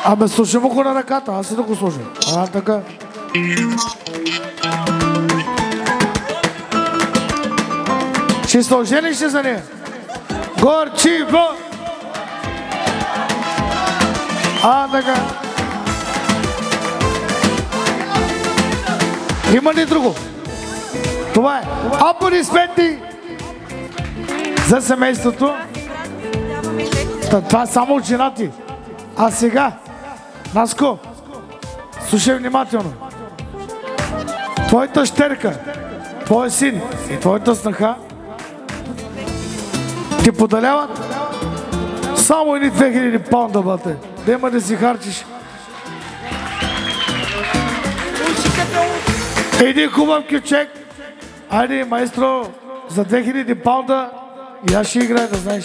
Абе, слушай му го на ръката, аз и да го слушам. Така. Ще се ожениш ли за нея? Горчиво! Така. Има ли друго? Това е. Аплодисменти за семейството. Това е само от жена ти. А сега, Наско, слушай внимателно. Твоята щерка, твой син и твоята снаха ти подаряват само едни 2000 паунда, бате. Да има да си харчиш. Един хубав кючек. Айде, майстро, за 2000 паунда и аз ще играя, да знаеш.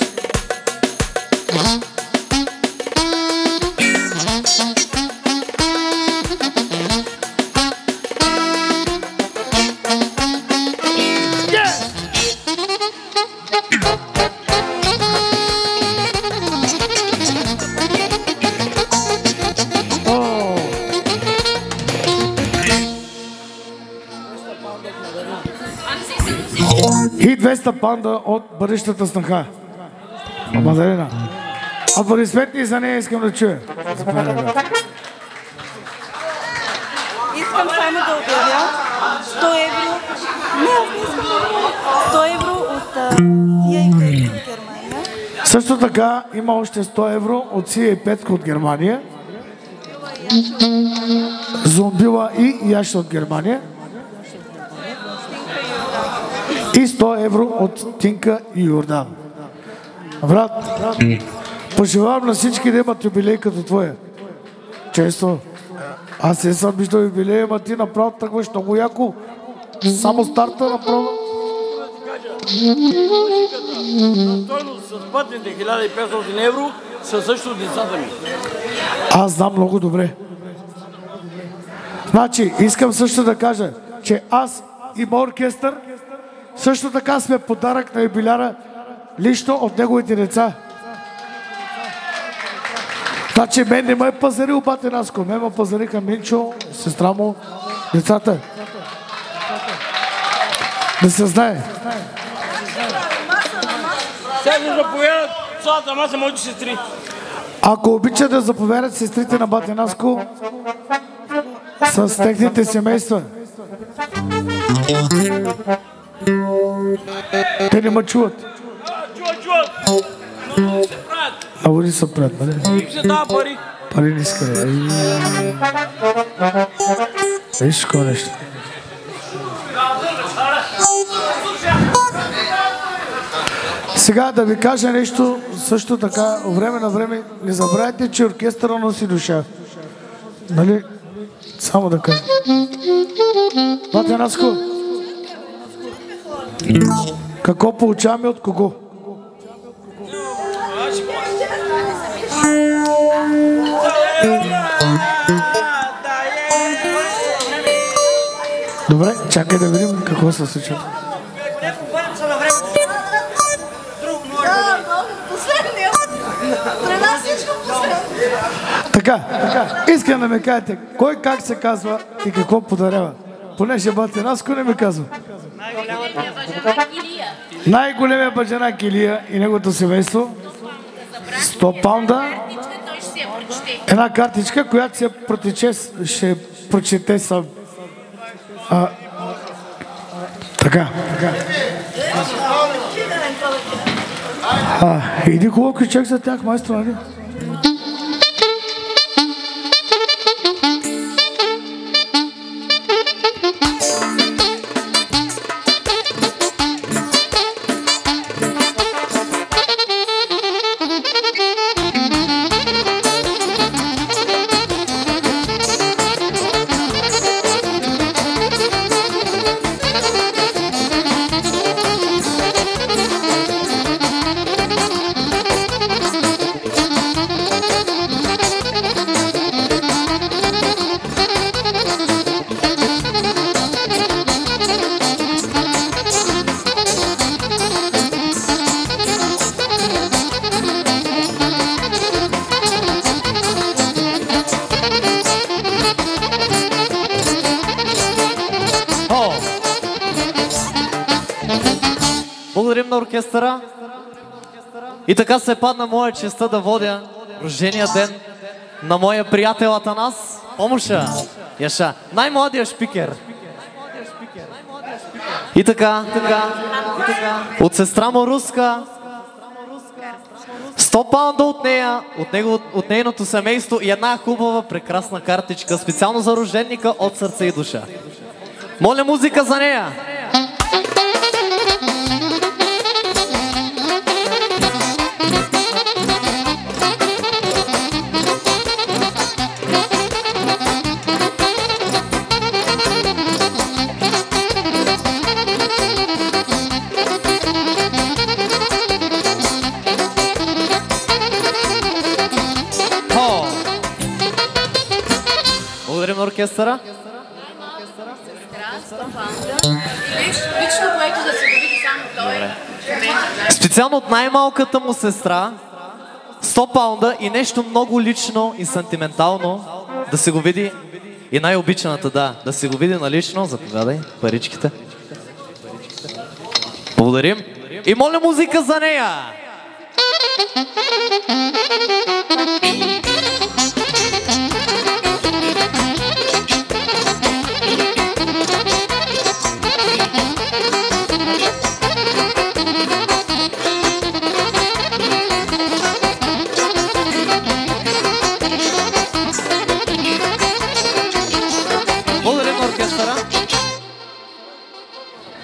И 200 паунда от бъдещата снаха. Мадарина. Аплодисменти за нея искам да чуя. Искам само да обявя 100 евро. Не, аз не искам да обявя. 100 евро от Сия и Петко от Германия. Също така има още 100 евро от Сия и Петко от Германия. Зомбила и Яша от Германия. И 100 евро от Тинка и Йордан. Брат, пожелавам на всички да имат юбилей като твоя. Често. Аз не съм виждал юбилей, ама ти направо тръгваш много яко. Само старта направо. На стойност с пътните 1500 евро са също децата ми. Аз знам много добре. Значи, искам също да кажа, че аз и моят оркестър също така сме подарък на юбиляра лично от неговите деца. Значи мен не ме е пазарил бате Наско, ме пазариха Минчо, сестра му, децата. Да се знае. Сега да заповядат цялата маса моите сестри. Ако обичат да заповядат сестрите на бате Наско с техните семейства. Те не ме чуват. Чуват. Но не се правят. А води са правят, нали? Им се дава пари. Пари не иска. Виж какво нещо. Сега да ви кажа нещо също така, време на време, не забравяйте, че оркестъра носи душа. Нали? Само да кажа. Бате Наско, какво получаваме от кого? Добре, чакай да видим какво се случва. Така, искам да ми кажете, кой как се казва и какво подарява? Понеже бате Наско не ми казва. Най-големия баджанак Илия и неговото семейство. 100 паунда. Една картичка, която ще прочете сам. Така. Иди хубаво ключек за тях, майстро, нали? на оркестъра. И така се падна моя честа да водя рождения ден на моя приятел Атанас. Помуша, Яша, най-младия шпикер. И така, от сестра му Руска, 100 паунда от нея, от нейното семейство и една хубава, прекрасна картичка, специално за рожденика от сърце и душа. Моля музика за нея! Благодарим на оркестъра. Лично, което да се види само той. Специално от най-малката му сестра, 100 паунда и нещо много лично и сантиментално да се го види. И най-обичаната, да се го види налично. Заповядай, паричките. Благодарим. И моля музика за нея!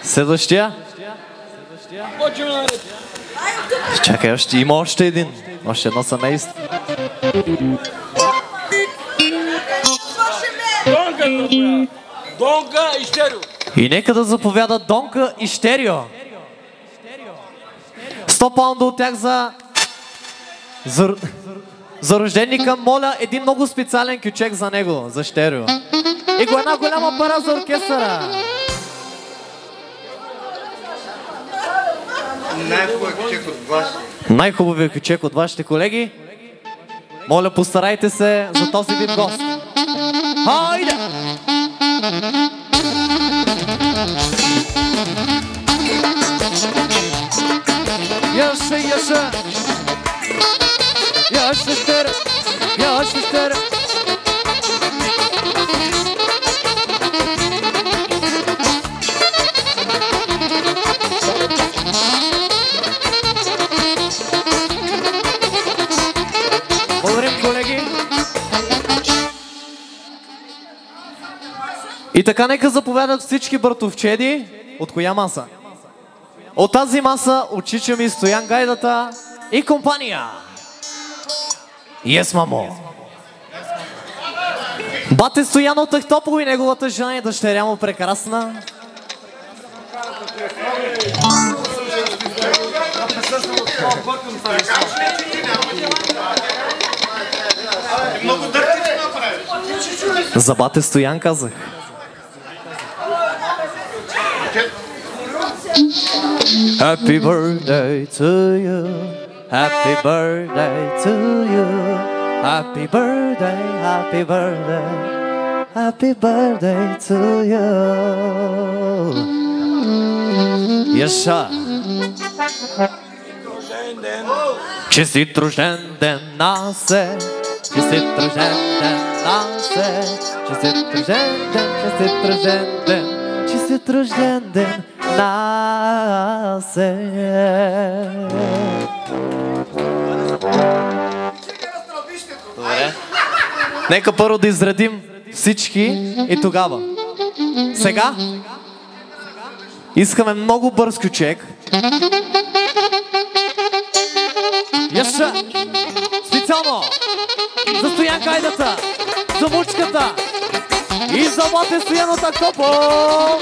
Следващия. Чакай, има още един. Още едно семейство. Донка и Стерио. И нека да заповядат Донка и Стерио. 100 паунда от тях за рожденика. Моля един много специален кючек за него, за Стерио. И една голяма пара за оркестъра. Най-хубавият кючек от вашите колеги. Моля, постарайте се за този вид гост. Хайде! Яша! Яша Стерио! И така нека заповядат всички братовчеди. От коя маса? От тази маса от чича ми Стоян Гайдата и компания. Yes, мамо! Бате Стоян от Ахтопол и неговата жена и дъщеря му прекрасна. За бате Стоян казах. Happy birthday to you. Happy birthday to you. Happy birthday, happy birthday. Happy birthday to you. Яша. Честит рожден ден на се. Честит рожден ден на се. Честит рожден ден, честит рожден ден. Честит рожден ден на се. Добре. Нека първо да изредим всички и тогава. Сега искаме много бърз кючек. Яша! Специално за Стоян Гайдата, за Мучката и за бате Стоян от Ахтопол!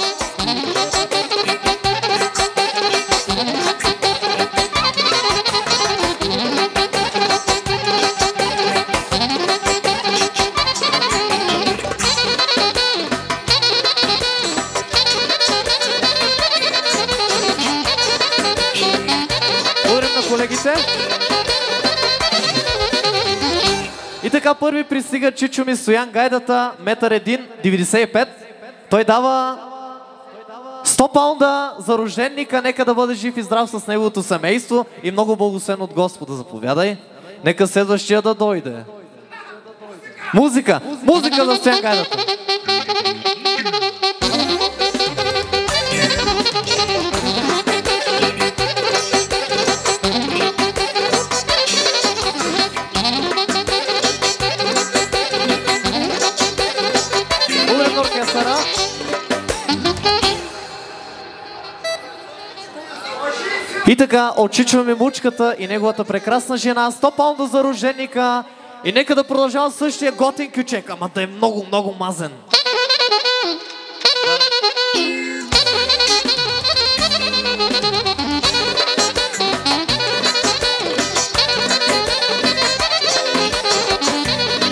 Благодарим на колегите. И така първи пристига чичо ми Стоян Гайдата, 1,95 м. Той дава 100 паунда за рожденика, нека да бъде жив и здрав с неговото семейство и много благословен от Господа. Заповядай. Нека следващия да дойде. Музика! Музика за Стоян Гайдата! Улен оркестъра! И така, отчичваме Мучката и неговата прекрасна жена. 100 паунда за рожденика. И нека да продължава същия готин кючек, ама да е много, много мазен.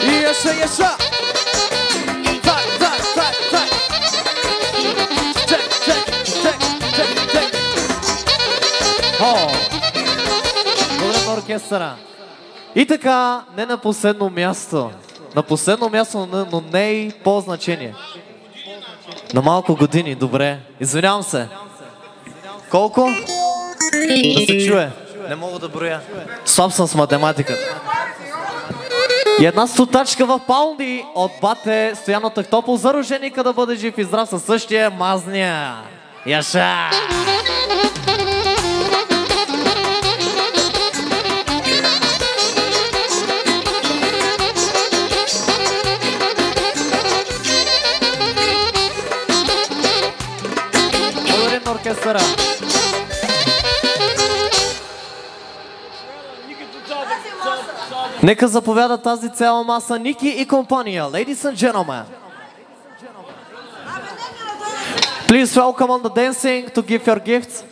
И яша! Благодаря на оркестъра. И така, не на последно място. На последно място, но не и по значение. На малко години, добре. Извинявам се. Колко? Да се чуе. Не мога да броя. Слаб съм с математиката. И една стотачка в паунди от бате Стоян от Ахтопол за роженика да бъде жив и здрав със същия мазния. Яша! Оркестъра. Нека заповяда тази цяла маса Ники и компания. Ladies and gentlemen. Please welcome on the dancing to give your gifts.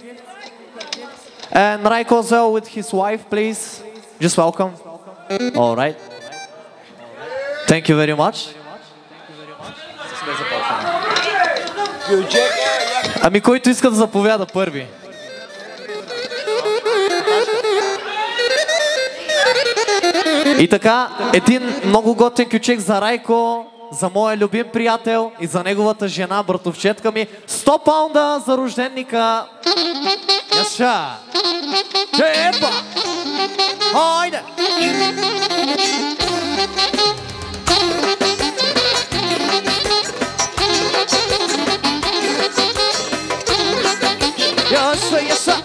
And Raiko as well with his wife, please. Just welcome. All right. Thank you very much. Ами който иска да заповяда първи. И така, един много готин кючек за Райко, за моя любим приятел и за неговата жена, братовчетка ми. 100 паунда за рожденика. Яша! Епа! Хайде! Яша!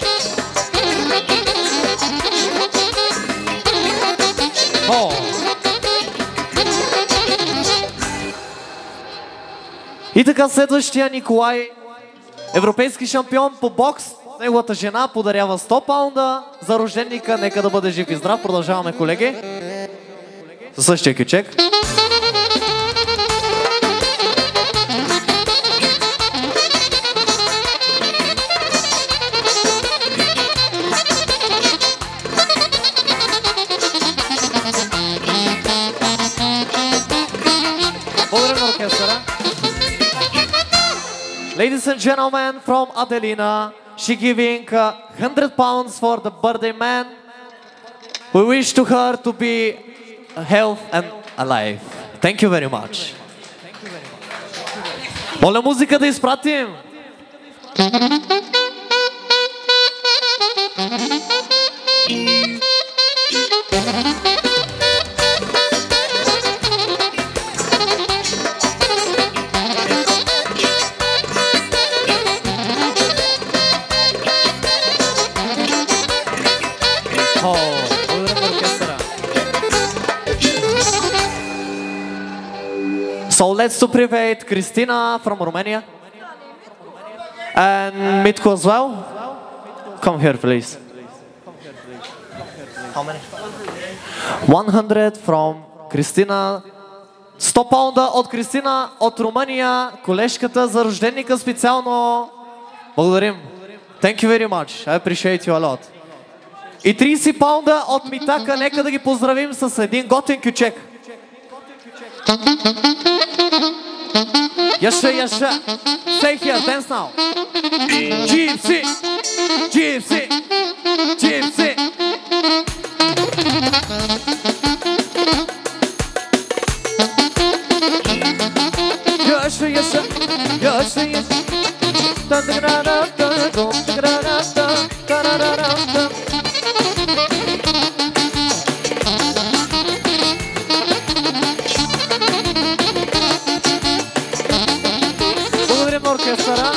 О! И така следващия Николай, европейски шампион по бокс, неговата жена подарява 100 паунда за рожденика, нека да бъде жив и здрав. Продължаваме, колеги. Със същия кючек. Ladies and gentlemen, from Adelina, she giving 100 pounds for the birthday man. We wish to her to be health and alive. Thank you very much. Моля музика да изпратим. So let's to private Christina from Romania and Mitko as well. Come here, please. How many? 100 from Christina. 100 паунда от Кристина от Румъния, колежката за рожденика специално. Благодарим. Thank you very much. I appreciate you a lot. И 30 паунда от Митака, нека да ги поздравим с един готин кючек. Яша! Stay here, dance now. Gypsy! Яша! Благодарим на оркестъра.